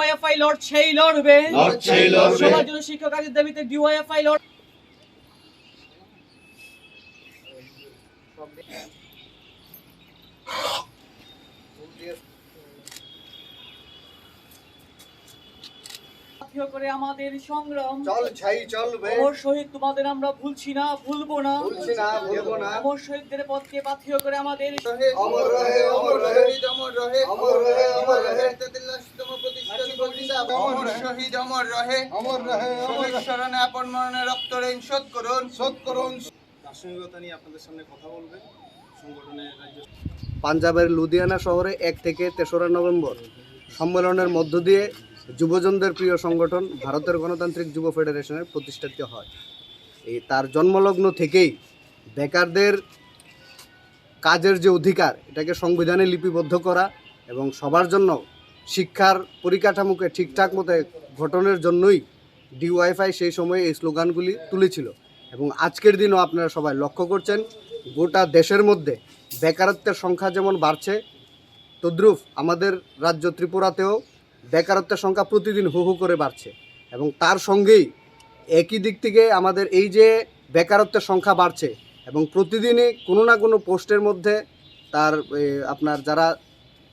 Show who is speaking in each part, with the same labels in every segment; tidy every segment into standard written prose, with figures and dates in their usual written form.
Speaker 1: DYFI লড়ছেই লড়বে, সবার জন্য শিক্ষক কাজের দাবিতে ডিওয়াইএফআই লড়। করে আমাদের সংগ্রাম
Speaker 2: চলবে।
Speaker 1: অমর শহীদ তোমাদের আমরা ভুলছি না, ভুলবো না। অমর শহীদদের পথকে পাথেয় করে আমাদের
Speaker 2: অমর রহে, অমর রহে, অমর রহে, অমর রহে, অমর রহে। 43তম প্রতিষ্ঠা অমর শহীদ অমর রহে, অমর রহে, শহীদ শরণে আপন মরণে রক্ত ঋণ শোধ করুন, শোধ করুন।
Speaker 3: দার্শনিকতা নিয়ে আপনাদের সামনে কথা বলবেন সংগঠনের রাজ্য।
Speaker 4: পাঞ্জাবের লুধিয়ানা শহরে 1 থেকে 3রা নভেম্বর সম্মেলনের মধ্য দিয়ে যুবজনদের প্রিয় সংগঠন ভারতের গণতান্ত্রিক যুব ফেডারেশনের প্রতিষ্ঠিত হয়। এই তার জন্মলগ্ন থেকেই বেকারদের কাজের যে অধিকার, এটাকে সংবিধানে লিপিবদ্ধ করা এবং সবার জন্য শিক্ষার পরিকাঠামোকে ঠিকঠাক মতো গঠনের জন্যই ডিওয়াইএফআই সেই সময়ে এই স্লোগানগুলি তুলেছিল। এবং আজকের দিনও আপনারা সবাই লক্ষ্য করছেন, গোটা দেশের মধ্যে বেকারত্বের সংখ্যা যেমন বাড়ছে, তদ্রুপ আমাদের রাজ্য ত্রিপুরাতেও বেকারত্বের সংখ্যা প্রতিদিন হু হু করে বাড়ছে। এবং তার সঙ্গেই একই দিক থেকে আমাদের এই যে বেকারত্বের সংখ্যা বাড়ছে এবং প্রতিদিনই কোনো না কোনো পোস্টের মধ্যে তার আপনার যারা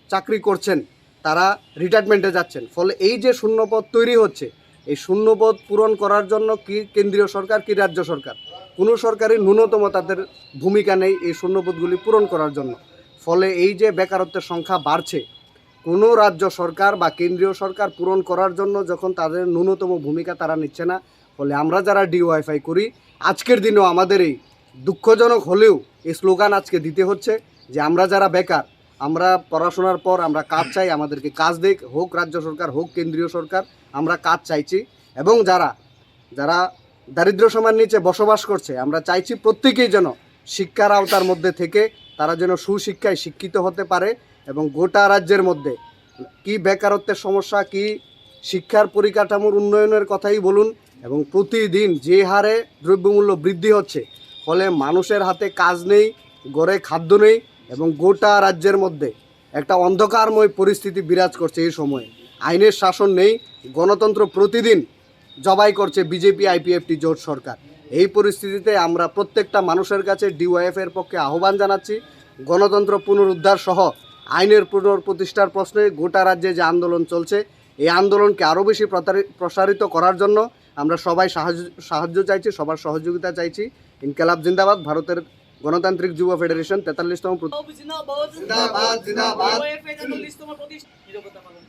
Speaker 4: চাকরি করছেন তারা রিটায়ারমেন্টে যাচ্ছেন। ফলে এই যে শূন্যপদ তৈরি হচ্ছে, এই শূন্যপদ পূরণ করার জন্য কি কেন্দ্রীয় সরকার কি রাজ্য সরকার, কোনো সরকারের ন্যূনতম তাদের ভূমিকা নেই এই শূন্যপদগুলি পূরণ করার জন্য। ফলে এই যে বেকারত্বের সংখ্যা বাড়ছে, কোনো রাজ্য সরকার বা কেন্দ্রীয় সরকার পূরণ করার জন্য যখন তাদের ন্যূনতম ভূমিকা তারা নিচ্ছে না, ফলে আমরা যারা ডিওয়াইএফআই করি আজকের দিনেও আমাদের এই দুঃখজনক হলেও এই স্লোগান আজকে দিতে হচ্ছে যে আমরা যারা বেকার, আমরা পড়াশোনার পর আমরা কাজ চাই, আমাদেরকে কাজ দেখ, হোক রাজ্য সরকার হোক কেন্দ্রীয় সরকার, আমরা কাজ চাইছি। এবং যারা যারা দারিদ্র সীমার নিচে বসবাস করছে, আমরা চাইছি প্রত্যেকেই যেন শিক্ষার আওতার মধ্যে থেকে তারা যেন সুশিক্ষায় শিক্ষিত হতে পারে এবং গোটা রাজ্যের মধ্যে কি বেকারত্বের সমস্যা, কি শিক্ষার পরিকাঠামোর উন্নয়নের কথাই বলুন, এবং প্রতিদিন যে হারে দ্রব্যমূল্য বৃদ্ধি হচ্ছে, ফলে মানুষের হাতে কাজ নেই, ঘরে খাদ্য নেই এবং গোটা রাজ্যের মধ্যে একটা অন্ধকারময় পরিস্থিতি বিরাজ করছে। এই সময়ে আইনের শাসন নেই, গণতন্ত্র প্রতিদিন জবাই করছে বিজেপি আইপিএফটি জোট সরকার। এই পরিস্থিতিতে আমরা প্রত্যেকটা মানুষের কাছে ডিওয়াইএফের পক্ষে আহ্বান জানাচ্ছি, গণতন্ত্র পুনরুদ্ধার সহ আইনের পুনঃপ্রতিষ্ঠার প্রশ্নে গোটা রাজ্যে যে আন্দোলন চলছে, এই আন্দোলনকে আরও বেশি প্রসারিত করার জন্য আমরা সবাই সাহায্য চাইছি, সবার সহযোগিতা চাইছি। ইনকালাব জিন্দাবাদ। ভারতের গণতান্ত্রিক যুব ফেডারেশন 43তম
Speaker 1: জিন্দাবাদ, জিন্দাবাদ। ডিওয়াইএফআই 43তম প্রতিষ্ঠা নিরবতা পালন।